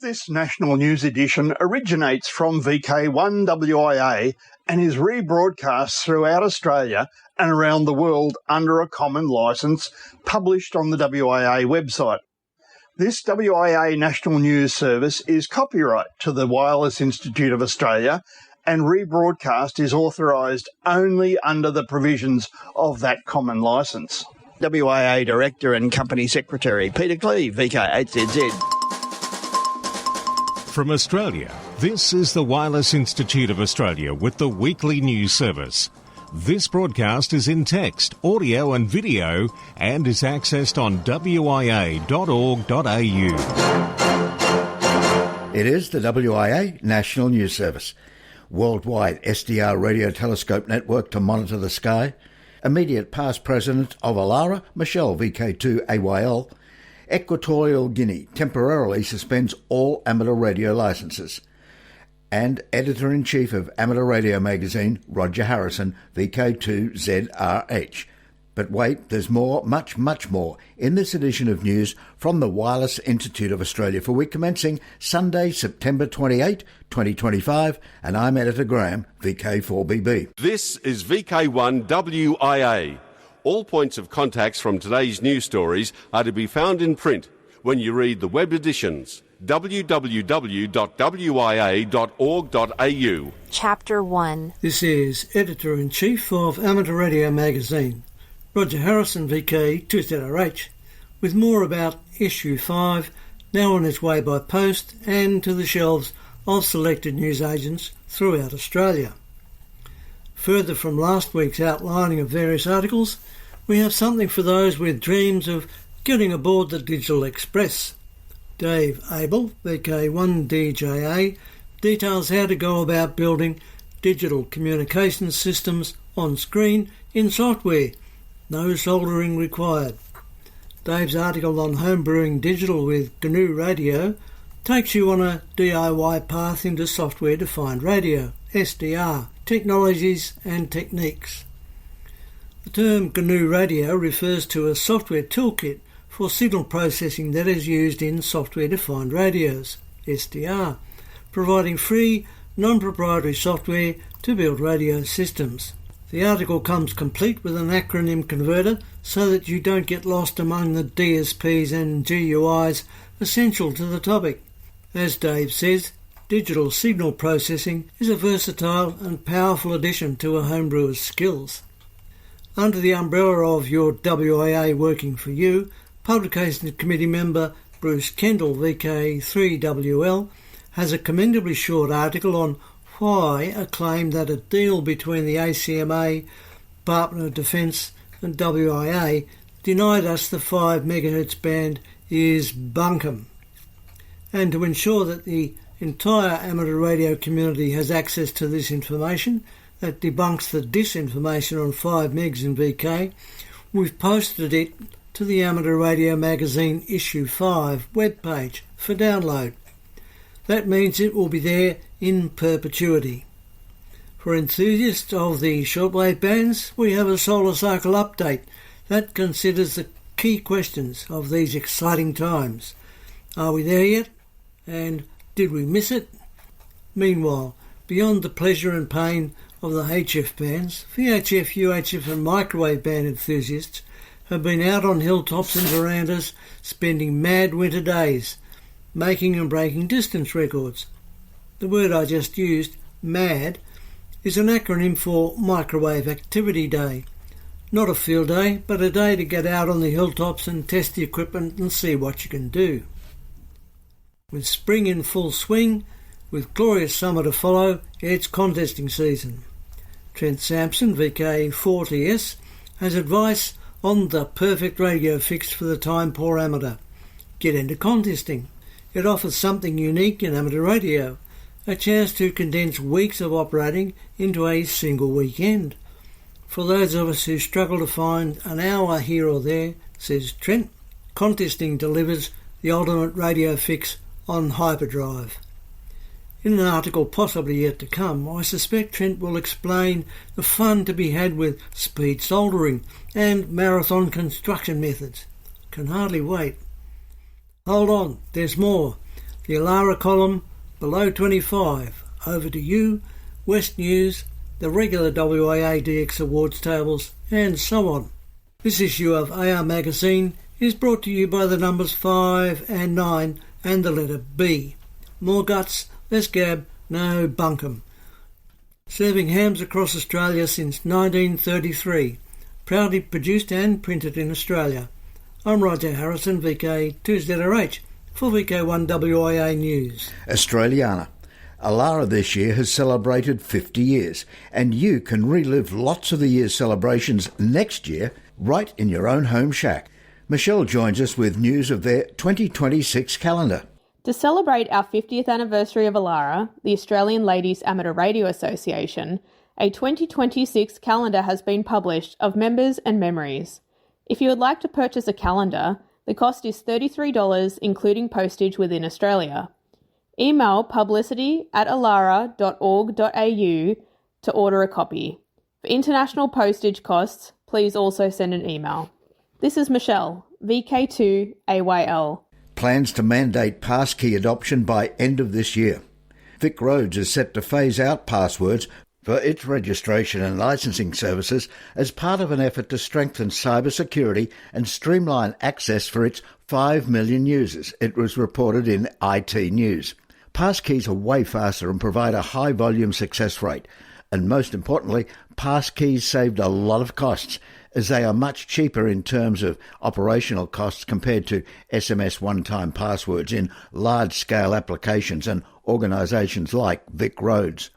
This national news edition originates from VK1WIA and is rebroadcast throughout Australia and around the world under a common licence published on the WIA website. This WIA National News Service is copyright to the Wireless Institute of Australia, and rebroadcast is authorised only under the provisions of that common licence. WIA Director and Company Secretary Peter Cleave, VK8ZZ. From Australia, this is the Wireless Institute of Australia with the weekly news service. This broadcast is in text, audio and video and is accessed on wia.org.au. It is the WIA National News Service. Worldwide SDR radio telescope network to monitor the sky. Immediate past president of Alara, Michelle VK2WIA. Equatorial Guinea temporarily suspends all amateur radio licences. And Editor-in-Chief of Amateur Radio Magazine, Roger Harrison, VK2ZRH. But wait, there's more, much, much more, in this edition of news from the Wireless Institute of Australia for week commencing Sunday, September 28, 2025, and I'm Editor Graham, VK4BB. This is VK1WIA. All points of contacts from today's news stories are to be found in print when you read the web editions www.wia.org.au. Chapter 1. This is Editor-in-Chief of Amateur Radio Magazine, Roger Harrison, VK2ZRH, with more about Issue 5, now on its way by post and to the shelves of selected newsagents throughout Australia. Further from last week's outlining of various articles, we have something for those with dreams of getting aboard the Digital Express. Dave Abel, VK1DJA, details how to go about building digital communications systems on screen in software. No soldering required. Dave's article on homebrewing digital with GNU Radio takes you on a DIY path into software-defined radio, SDR, technologies and techniques. The term GNU Radio refers to a software toolkit for signal processing that is used in software-defined radios, SDR, providing free, non-proprietary software to build radio systems. The article comes complete with an acronym converter so that you don't get lost among the DSPs and GUIs essential to the topic. As Dave says, digital signal processing is a versatile and powerful addition to a homebrewer's skills. Under the umbrella of your WIA Working For You, Publications Committee member Bruce Kendall, VK3WL, has a commendably short article on why a claim that a deal between the ACMA, Department of Defence and WIA denied us the 5 MHz band is bunkum. And to ensure that the entire amateur radio community has access to this information that debunks the disinformation on 5 megs in VK, we've posted it to the Amateur Radio Magazine Issue 5 webpage for download. That means it will be there in perpetuity. For enthusiasts of the shortwave bands, we have a solar cycle update that considers the key questions of these exciting times. Are we there yet? And did we miss it? Meanwhile, beyond the pleasure and pain of the HF bands, VHF, UHF and microwave band enthusiasts have been out on hilltops and verandas spending mad winter days, making and breaking distance records. The word I just used, MAD, is an acronym for Microwave Activity Day. Not a field day, but a day to get out on the hilltops and test the equipment and see what you can do. With spring in full swing, with glorious summer to follow, it's contesting season. Trent Sampson, VK4TS, has advice on the perfect radio fix for the time-poor amateur. Get into contesting. It offers something unique in amateur radio, a chance to condense weeks of operating into a single weekend. For those of us who struggle to find an hour here or there, says Trent, contesting delivers the ultimate radio fix on hyperdrive. In an article possibly yet to come, I suspect Trent will explain the fun to be had with speed soldering and marathon construction methods. Can hardly wait. Hold on, there's more. the Alara column, below 25. Over to you, West News, the regular WIA DX Awards tables, and so on. This issue of AR Magazine is brought to you by the numbers 5 and 9 and the letter B. More guts, less gab, no bunkum. Serving hams across Australia since 1933. Proudly produced and printed in Australia. I'm Roger Harrison, VK2ZRH, for VK1WIA News. Australiana. Alara this year has celebrated 50 years, and you can relive lots of the year's celebrations next year right in your own home shack. Michelle joins us with news of their 2026 calendar. To celebrate our 50th anniversary of Alara, the Australian Ladies Amateur Radio Association, a 2026 calendar has been published of members and memories. If you would like to purchase a calendar, the cost is $33, including postage within Australia. Email publicity@alara.org.au to order a copy. For international postage costs, please also send an email. This is Michelle, VK2AYL. Plans to mandate passkey adoption by end of this year. Vic Roads is set to phase out passwords for its registration and licensing services as part of an effort to strengthen cybersecurity and streamline access for its 5 million users, it was reported in IT News. Passkeys are way faster and provide a high volume success rate. And most importantly, passkeys saved a lot of costs, as they are much cheaper in terms of operational costs compared to SMS one-time passwords in large-scale applications and organisations like Vic Roads.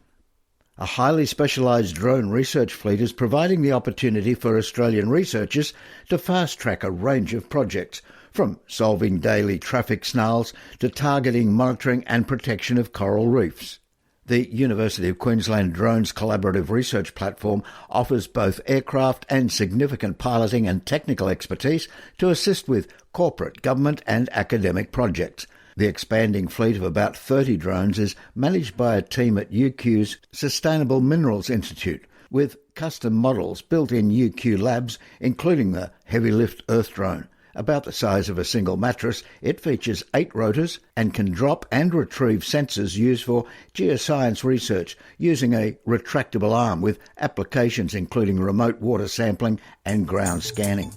A highly specialised drone research fleet is providing the opportunity for Australian researchers to fast-track a range of projects, from solving daily traffic snarls to targeting, monitoring and protection of coral reefs. The University of Queensland Drones Collaborative Research Platform offers both aircraft and significant piloting and technical expertise to assist with corporate, government and academic projects. The expanding fleet of about 30 drones is managed by a team at UQ's Sustainable Minerals Institute, with custom models built in UQ labs, including the heavy lift Earth drone. About the size of a single mattress, it features 8 rotors and can drop and retrieve sensors used for geoscience research using a retractable arm with applications including remote water sampling and ground scanning.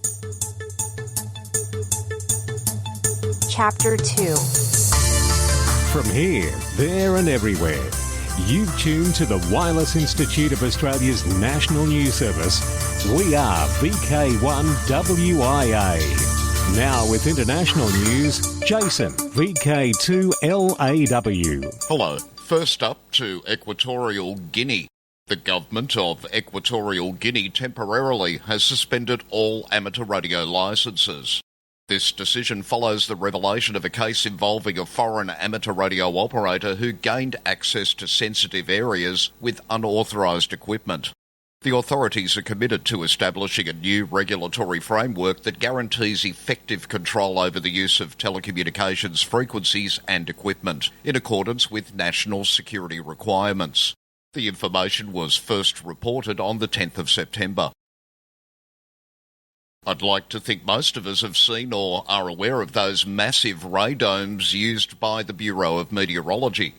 Chapter 2. From here, there and everywhere, you've tuned to the Wireless Institute of Australia's National News Service. We are VK1WIA. Now with international news, Jason, VK2LAW. Hello. First up to Equatorial Guinea. The government of Equatorial Guinea temporarily has suspended all amateur radio licences. This decision follows the revelation of a case involving a foreign amateur radio operator who gained access to sensitive areas with unauthorised equipment. The authorities are committed to establishing a new regulatory framework that guarantees effective control over the use of telecommunications frequencies and equipment, in accordance with national security requirements. The information was first reported on the 10th of September. I'd like to think most of us have seen or are aware of those massive radomes used by the Bureau of Meteorology.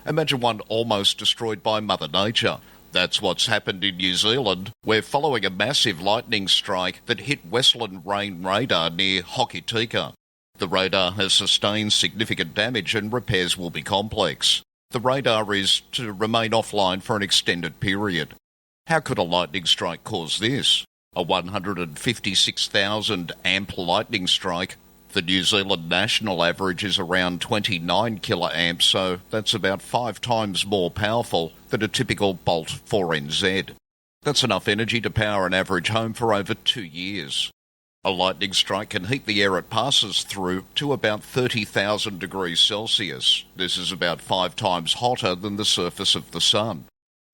Imagine one almost destroyed by Mother Nature. That's what's happened in New Zealand, where following a massive lightning strike that hit Westland Rain radar near Hokitika, the radar has sustained significant damage and repairs will be complex. The radar is to remain offline for an extended period. How could a lightning strike cause this? A 156,000 amp lightning strike. The New Zealand national average is around 29 kiloamps, so that's about 5 times more powerful than a typical Bolt 4NZ. That's enough energy to power an average home for over 2 years. A lightning strike can heat the air it passes through to about 30,000 degrees Celsius. This is about 5 times hotter than the surface of the sun,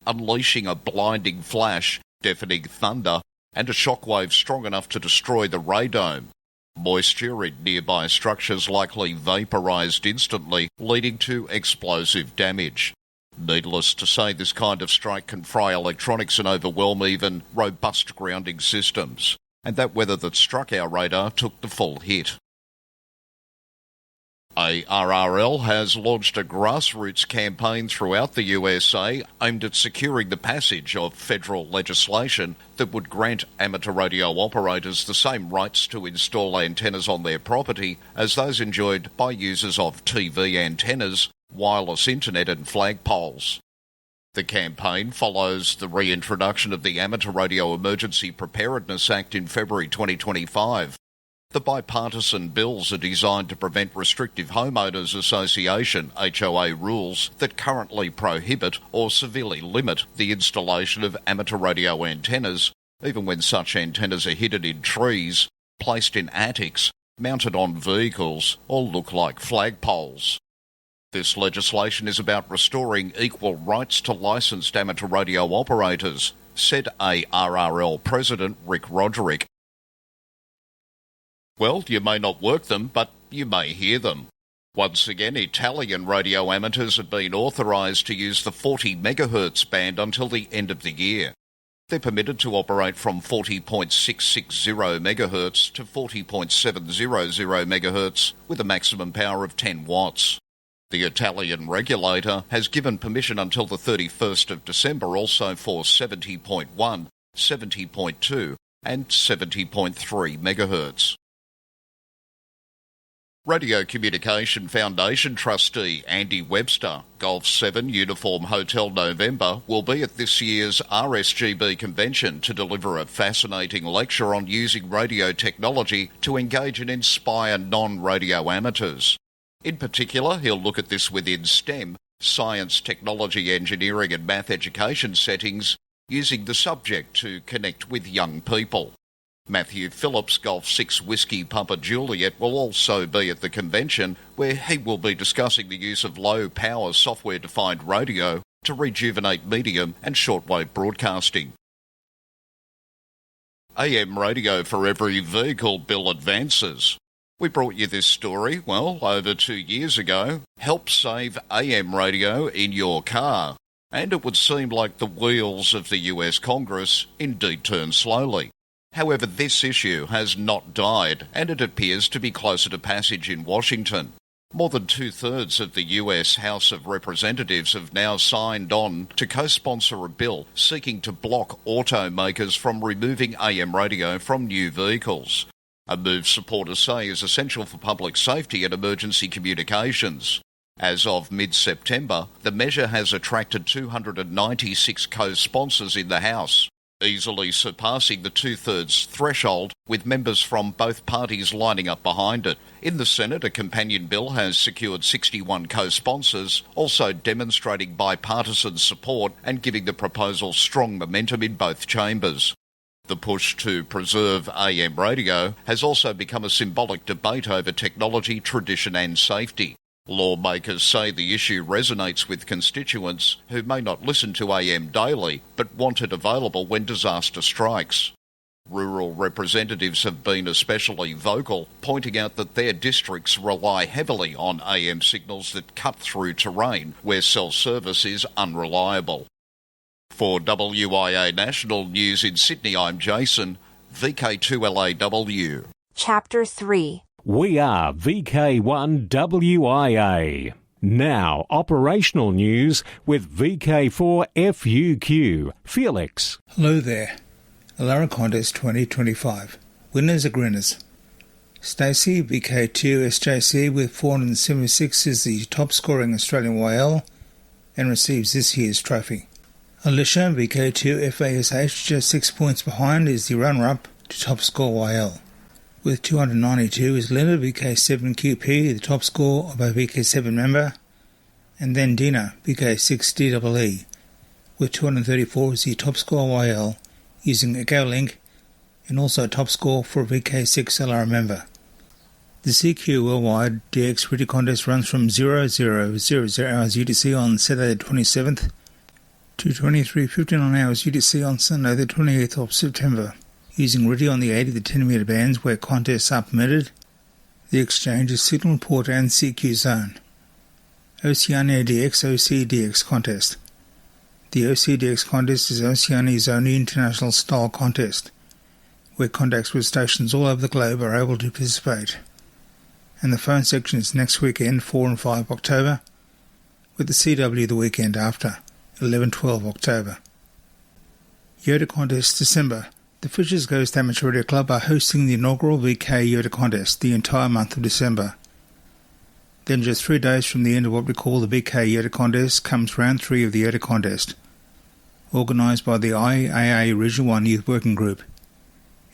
unleashing a blinding flash, deafening thunder, and a shockwave strong enough to destroy the radome. Moisture in nearby structures likely vaporised instantly, leading to explosive damage. Needless to say, this kind of strike can fry electronics and overwhelm even robust grounding systems. And that weather that struck our radar took the full hit. ARRL has launched a grassroots campaign throughout the USA aimed at securing the passage of federal legislation that would grant amateur radio operators the same rights to install antennas on their property as those enjoyed by users of TV antennas, wireless internet and flagpoles. The campaign follows the reintroduction of the Amateur Radio Emergency Preparedness Act in February 2025. The bipartisan bills are designed to prevent restrictive homeowners association HOA rules that currently prohibit or severely limit the installation of amateur radio antennas, even when such antennas are hidden in trees, placed in attics, mounted on vehicles, or look like flagpoles. This legislation is about restoring equal rights to licensed amateur radio operators, said ARRL President Rick Roderick. Well, you may not work them, but you may hear them. Once again, Italian radio amateurs have been authorised to use the 40 MHz band until the end of the year. They're permitted to operate from 40.660 MHz to 40.700 MHz with a maximum power of 10 watts. The Italian regulator has given permission until the 31st of December also for 70.1, 70.2 and 70.3 MHz. Radio Communication Foundation trustee Andy Webster, Golf 7 Uniform Hotel November, will be at this year's RSGB convention to deliver a fascinating lecture on using radio technology to engage and inspire non-radio amateurs. In particular, he'll look at this within STEM, science, technology, engineering and math education settings, using the subject to connect with young people. Matthew Phillips, Golf 6 Whiskey Papa Juliet, will also be at the convention, where he will be discussing the use of low-power software-defined radio to rejuvenate medium and shortwave broadcasting. AM radio for every vehicle bill advances. We brought you this story, over 2 years ago. Help save AM radio in your car. And it would seem like the wheels of the US Congress indeed turn slowly. However, this issue has not died, and it appears to be closer to passage in Washington. More than 2/3 of the US House of Representatives have now signed on to co-sponsor a bill seeking to block automakers from removing AM radio from new vehicles. A move supporters say is essential for public safety and emergency communications. As of mid-September, the measure has attracted 296 co-sponsors in the House, easily surpassing the 2/3 threshold, with members from both parties lining up behind it. In the Senate, a companion bill has secured 61 co-sponsors, also demonstrating bipartisan support and giving the proposal strong momentum in both chambers. The push to preserve AM radio has also become a symbolic debate over technology, tradition and safety. Lawmakers say the issue resonates with constituents who may not listen to AM daily, but want it available when disaster strikes. Rural representatives have been especially vocal, pointing out that their districts rely heavily on AM signals that cut through terrain where cell service is unreliable. For WIA National News in Sydney, I'm Jason, VK2LAW. Chapter 3. We are VK1WIA. Now, operational news with VK4FUQ. Felix. Hello there. Alara Contest 2025. Winners are grinners. Stacey, VK2SJC with 476 is the top scoring Australian YL and receives this year's trophy. Alicia, VK2FASH, just 6 points behind, is the runner-up to top score YL. With 292 is Linda, VK7QP, the top score of a VK7 member, and then Dina, VK6DEE, with 234 is the top score YL using a GoLink, and also a top score for a VK6 LR member. The CQ Worldwide DX Radio Contest runs from 0000 hours UTC on Saturday the 27th to 23:59 hours UTC on Sunday the 28th of September, using radio on the 80 to 10 metre bands where contests are permitted. The exchange is Signal Port and CQ Zone. Oceania DX OCDX Contest. The OCDX Contest is Oceania's only international style contest, where contacts with stations all over the globe are able to participate. and the phone section is next weekend, 4 and 5 October, with the CW the weekend after, 11-12 October. Yoda Contest December. The Fisher's Ghost Amateur Radio Club are hosting the inaugural VK Yoda Contest the entire month of December. Then just 3 days from the end of what we call the VK Yoda Contest comes round 3 of the Yoda Contest, organised by the IAA Region 1 Youth Working Group,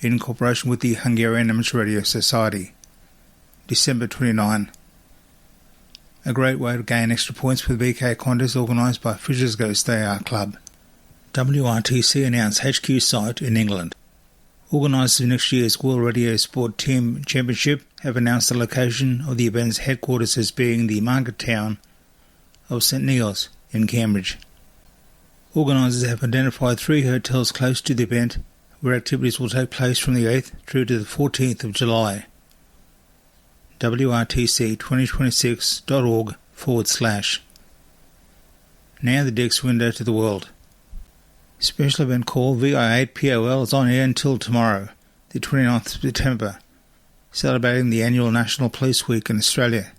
in cooperation with the Hungarian Amateur Radio Society. December 29. A great way to gain extra points for the VK Contest organised by Fisher's Ghost AR Club. WRTC announced HQ site in England. Organisers of next year's World Radio Sport Team Championship have announced the location of the event's headquarters as being the market town of St Neots in Cambridge. Organisers have identified 3 hotels close to the event where activities will take place from the 8th through to the 14th of July. WRTC2026.org/. Now the Dex window to the world. Special event called VI8 POL is on air until tomorrow, the 29th of September, celebrating the annual National Police Week in Australia.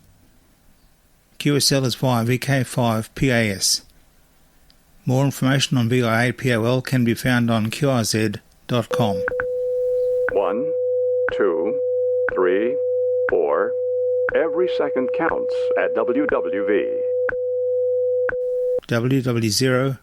QSL is via VK5 PAS. More information on VI8 POL can be found on qrz.com. 1, 2, 3, 4. Every second counts at WWV. WW0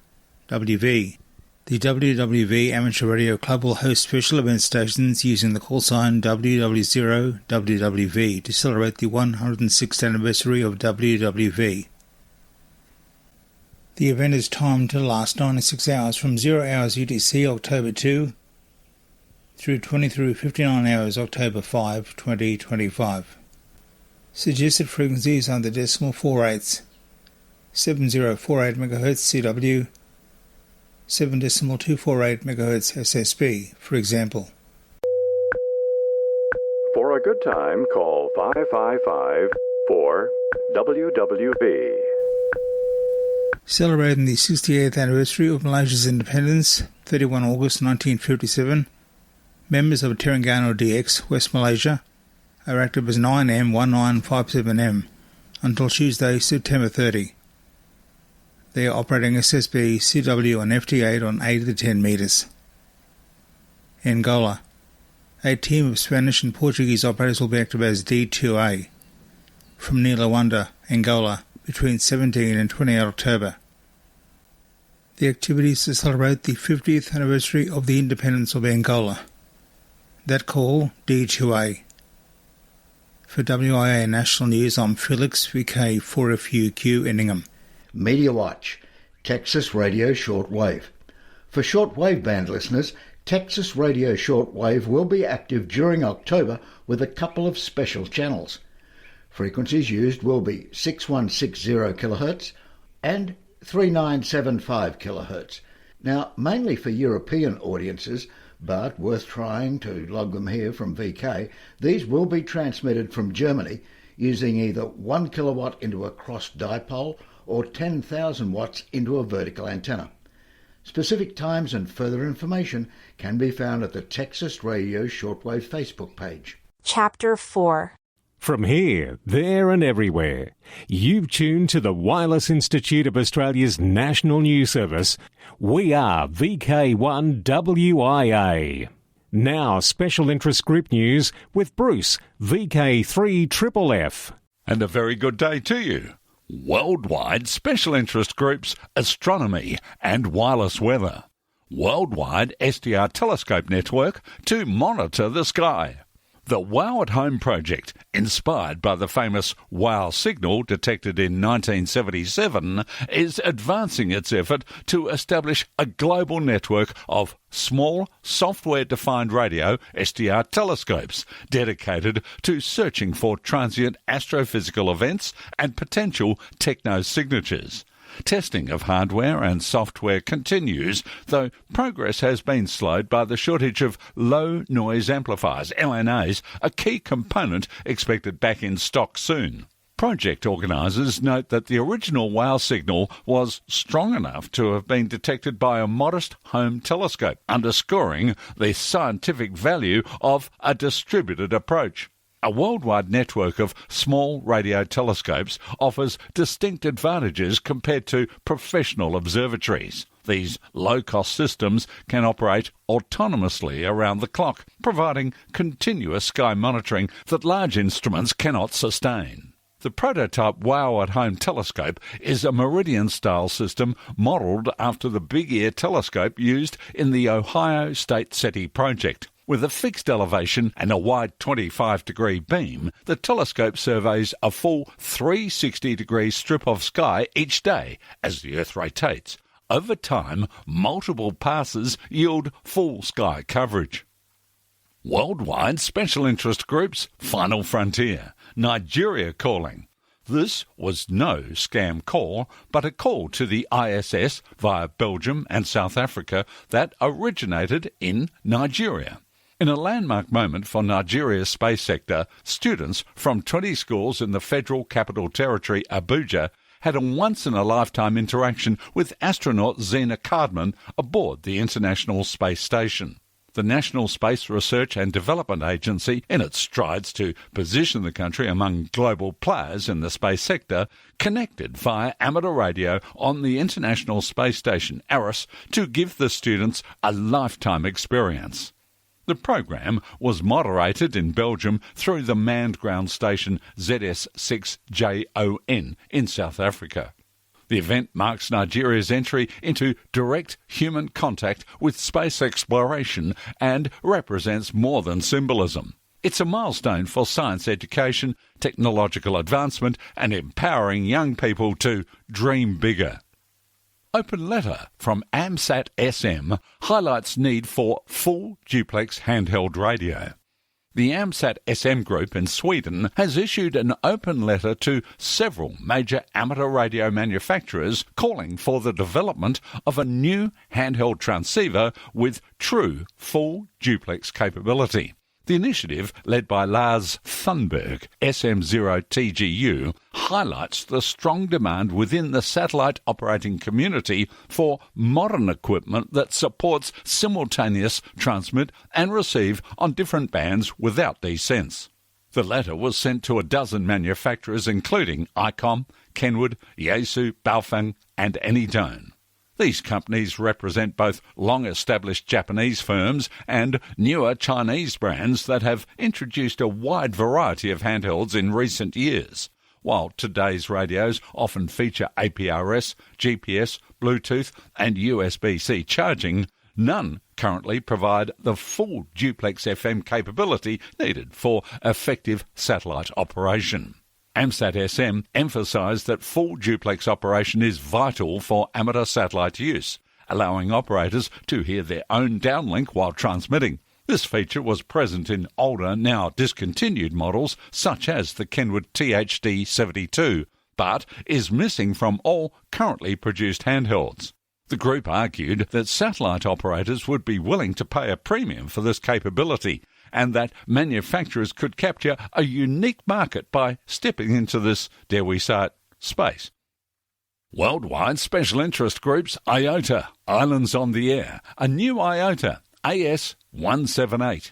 WV. The WWV Amateur Radio Club will host special event stations using the call sign WW0 WWV to celebrate the 106th anniversary of WWV. The event is timed to last 96 hours from 0 hours UTC October 2 through 59 hours October 5, 2025. Suggested frequencies are the decimal 4/8, 7048 MHz CW, 7.248 MHz SSB, for example. For a good time, call 555-4-WWV. Celebrating the 68th anniversary of Malaysia's independence, 31 August 1957, members of Terengganu DX, West Malaysia, are active as 9M1957M until Tuesday, September 30. They are operating SSB, CW and FT8 on 8 of the 10 metres. Angola. A team of Spanish and Portuguese operators will be active as D2A from near Luanda, Angola, between 17 and 28 October. The activities to celebrate the 50th anniversary of the independence of Angola. That call, D2A. For WIA National News, I'm Felix, VK4FUQ Inningham. Media Watch, Texas Radio Shortwave. For shortwave band listeners, Texas Radio Shortwave will be active during October with a couple of special channels. Frequencies used will be 6160 kHz and 3975 kHz. Now, mainly for European audiences, but worth trying to log them here from VK, these will be transmitted from Germany using either 1 kilowatt into a cross dipole or 10,000 watts into a vertical antenna. Specific times and further information can be found at the Texas Radio Shortwave Facebook page. Chapter 4. From here, there and everywhere, you've tuned to the Wireless Institute of Australia's National News Service. We are VK1WIA. Now, special interest group news with Bruce, VK3FFF. And a very good day to you. Worldwide Special Interest Groups, Astronomy and Wireless Weather. Worldwide SDR Telescope Network to monitor the sky. The WOW at Home project, inspired by the famous WOW signal detected in 1977, is advancing its effort to establish a global network of small, software-defined radio SDR telescopes dedicated to searching for transient astrophysical events and potential techno-signatures. Testing of hardware and software continues, though progress has been slowed by the shortage of low-noise amplifiers, LNAs, a key component expected back in stock soon. Project organisers note that the original WOW signal was strong enough to have been detected by a modest home telescope, underscoring the scientific value of a distributed approach. A worldwide network of small radio telescopes offers distinct advantages compared to professional observatories. These low-cost systems can operate autonomously around the clock, providing continuous sky monitoring that large instruments cannot sustain. The prototype WOW at Home telescope is a meridian-style system modelled after the Big Ear telescope used in the Ohio State SETI project. With a fixed elevation and a wide 25-degree beam, the telescope surveys a full 360-degree strip of sky each day as the Earth rotates. Over time, multiple passes yield full sky coverage. Worldwide Special Interest Groups Final Frontier. Nigeria calling. This was no scam call, but a call to the ISS via Belgium and South Africa that originated in Nigeria. In a landmark moment for Nigeria's space sector, students from 20 schools in the Federal Capital Territory, Abuja, had a once-in-a-lifetime interaction with astronaut Zena Cardman aboard the International Space Station. The National Space Research and Development Agency, in its strides to position the country among global players in the space sector, connected via amateur radio on the International Space Station, ARIS, to give the students a lifetime experience. The program was moderated in Belgium through the manned ground station ZS6JON in South Africa. The event marks Nigeria's entry into direct human contact with space exploration and represents more than symbolism. It's a milestone for science education, technological advancement, and empowering young people to dream bigger. Open letter from AMSAT SM highlights need for full duplex handheld radio. The AMSAT SM group in Sweden has issued an open letter to several major amateur radio manufacturers calling for the development of a new handheld transceiver with true full duplex capability. The initiative, led by Lars Thunberg, SM0TGU, highlights the strong demand within the satellite operating community for modern equipment that supports simultaneous transmit and receive on different bands without descents. The letter was sent to a dozen manufacturers including ICOM, Kenwood, Yaesu, Baofeng and Anytone. These companies represent both long-established Japanese firms and newer Chinese brands that have introduced a wide variety of handhelds in recent years. While today's radios often feature APRS, GPS, Bluetooth and USB-C charging, none currently provide the full duplex FM capability needed for effective satellite operation. AMSAT SM emphasised that full duplex operation is vital for amateur satellite use, allowing operators to hear their own downlink while transmitting. This feature was present in older, now discontinued models such as the Kenwood THD72, but is missing from all currently produced handhelds. The group argued that satellite operators would be willing to pay a premium for this capability, and that manufacturers could capture a unique market by stepping into this, dare we say it, space. Worldwide Special Interest Groups IOTA, Islands on the Air, a new IOTA, AS178.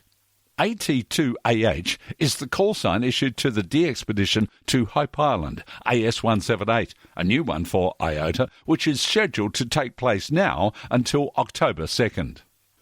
AT2AH is the call sign issued to the D-Expedition to Hope Island, AS178, a new one for IOTA, which is scheduled to take place now until October 2nd.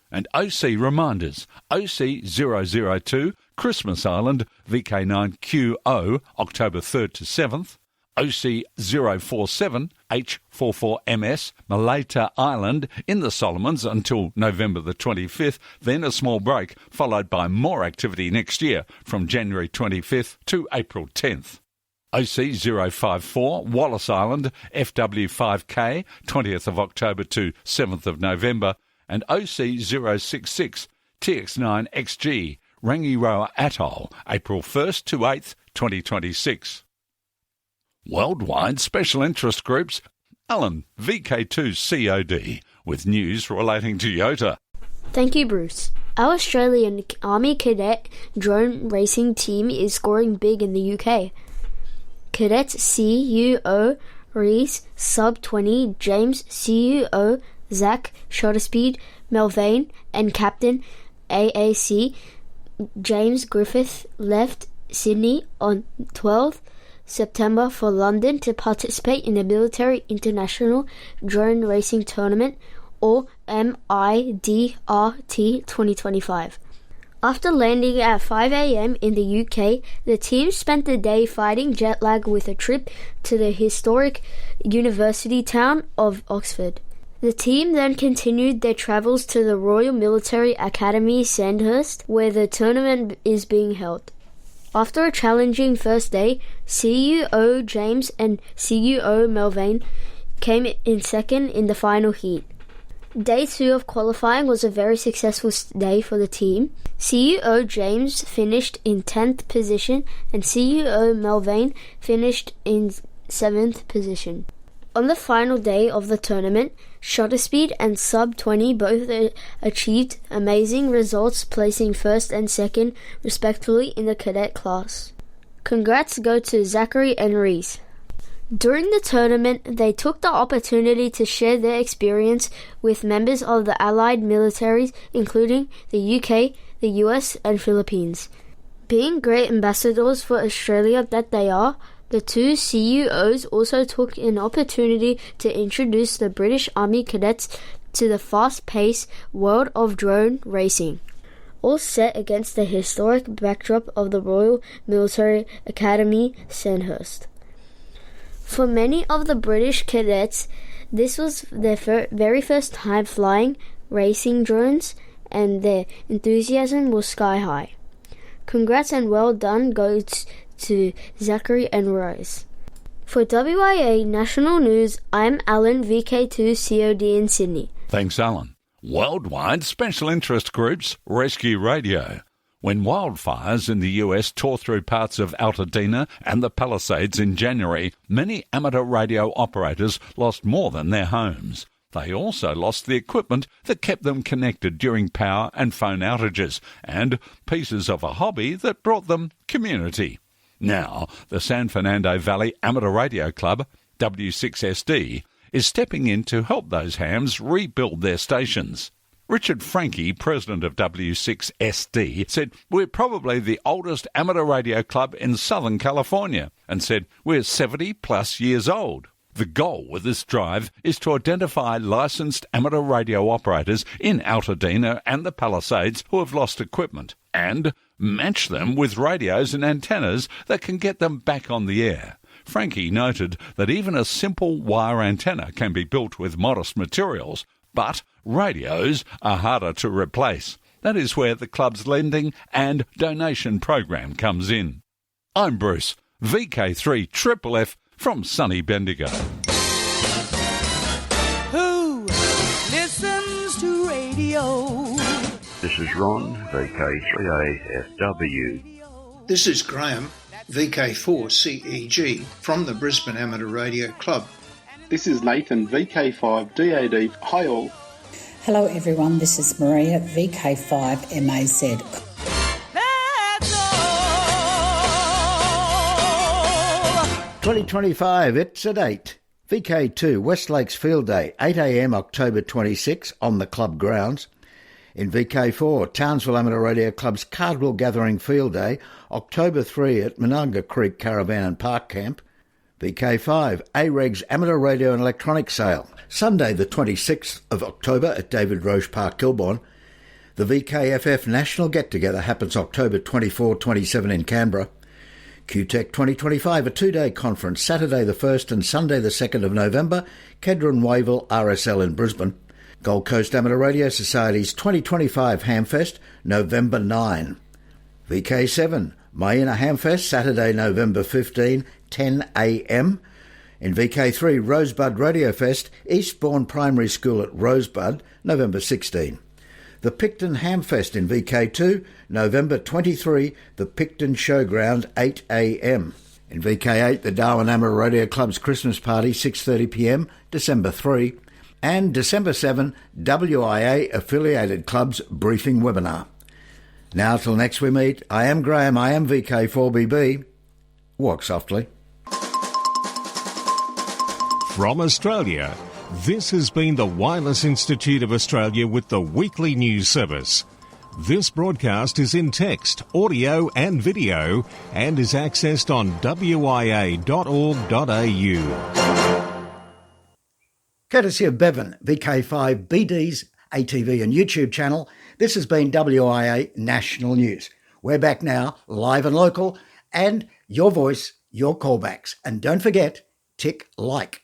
And OC reminders, OC002, Christmas Island, VK9QO, October 3rd to 7th, OC047, H44MS, Malaita Island, in the Solomons until November the 25th, then a small break, followed by more activity next year from January 25th to April 10th. OC054, Wallis Island, FW5K, 20th of October to 7th of November, and OC066, TX9XG, Rangiroa Atoll, April 1st to 8th, 2026. Worldwide Special Interest Groups, Alan, VK2COD, with news relating to Iota. Thank you, Bruce. Our Australian Army Cadet drone racing team is scoring big in the UK. Cadets CUO Reese, Sub-20, James CUO, Zach, Shutter Speed, Melvane, and Captain AAC James Griffith left Sydney on 12th September for London to participate in the Military International Drone Racing Tournament, or MIDRT 2025. After landing at 5 a.m. in the UK, the team spent the day fighting jet lag with a trip to the historic university town of Oxford. The team then continued their travels to the Royal Military Academy Sandhurst, where the tournament is being held. After a challenging first day, CUO James and CUO Melvane came in second in the final heat. Day 2 of qualifying was a very successful day for the team. CUO James finished in 10th position and CUO Melvane finished in 7th position. On the final day of the tournament, Shutter Speed and Sub 20 both achieved amazing results, placing first and second respectively in the cadet class. Congrats go to Zachary and Reese. During the tournament, they took the opportunity to share their experience with members of the Allied militaries, including the UK, the US and Philippines. Being great ambassadors for Australia that they are, the two CUOs also took an opportunity to introduce the British Army cadets to the fast-paced world of drone racing, all set against the historic backdrop of the Royal Military Academy Sandhurst. For many of the British cadets, this was their very first time flying racing drones, and their enthusiasm was sky high. Congrats and well done goes to Zachary and Rose. For WIA National News, I'm Alan, VK2COD in Sydney. Thanks, Alan. Worldwide Special Interest Groups Rescue Radio. When wildfires in the US tore through parts of Altadena and the Palisades in January, many amateur radio operators lost more than their homes. They also lost the equipment that kept them connected during power and phone outages, and pieces of a hobby that brought them community. Now, the San Fernando Valley Amateur Radio Club, W6SD, is stepping in to help those hams rebuild their stations. Richard Franke, president of W6SD, said, "We're probably the oldest amateur radio club in Southern California," and said, "We're 70-plus years old." The goal with this drive is to identify licensed amateur radio operators in Altadena and the Palisades who have lost equipment and match them with radios and antennas that can get them back on the air. Franke noted that even a simple wire antenna can be built with modest materials, but radios are harder to replace. That is where the club's lending and donation program comes in. I'm Bruce, VK3FFF from sunny Bendigo. Who listens to radio? This is Ron, VK3AFW. This is Graham, VK4CEG from the Brisbane Amateur Radio Club. This is Nathan, VK5DAD. Hi all. Hello everyone, this is Maria, VK5MAZ. 2025, it's at 8. VK2 West Lakes Field Day, 8 a.m. October 26 on the club grounds. In VK4, Townsville Amateur Radio Club's Cardwell Gathering Field Day, October 3 at Monunga Creek Caravan and Park Camp. VK5 AREG's Amateur Radio and Electronics Sale, Sunday the 26th of October at David Roche Park, Kilbourne. The VKFF National Get-Together happens October 24-27 in Canberra. QTech 2025, a two-day conference, Saturday the 1st and Sunday the 2nd of November, Kedron Wavell RSL in Brisbane. Gold Coast Amateur Radio Society's 2025 Hamfest, November 9. VK7, Mayina Hamfest, Saturday, November 15, 10 a.m. In VK3, Rosebud Radio Fest, Eastbourne Primary School at Rosebud, November 16. The Picton Hamfest in VK2, November 23, the Picton Showground, 8 a.m. In VK8, the Darwin Amateur Radio Club's Christmas Party, 6:30 p.m, December 3. And December 7, WIA Affiliated Club's Briefing Webinar. Now till next we meet, I am Graham, I am VK4BB. Walk softly. From Australia, this has been the Wireless Institute of Australia with the weekly news service. This broadcast is in text, audio and video and is accessed on wia.org.au. Courtesy of Bevan, VK5BD's ATV and YouTube channel, this has been WIA National News. We're back now, live and local, and your voice, your callbacks. And don't forget, tick like.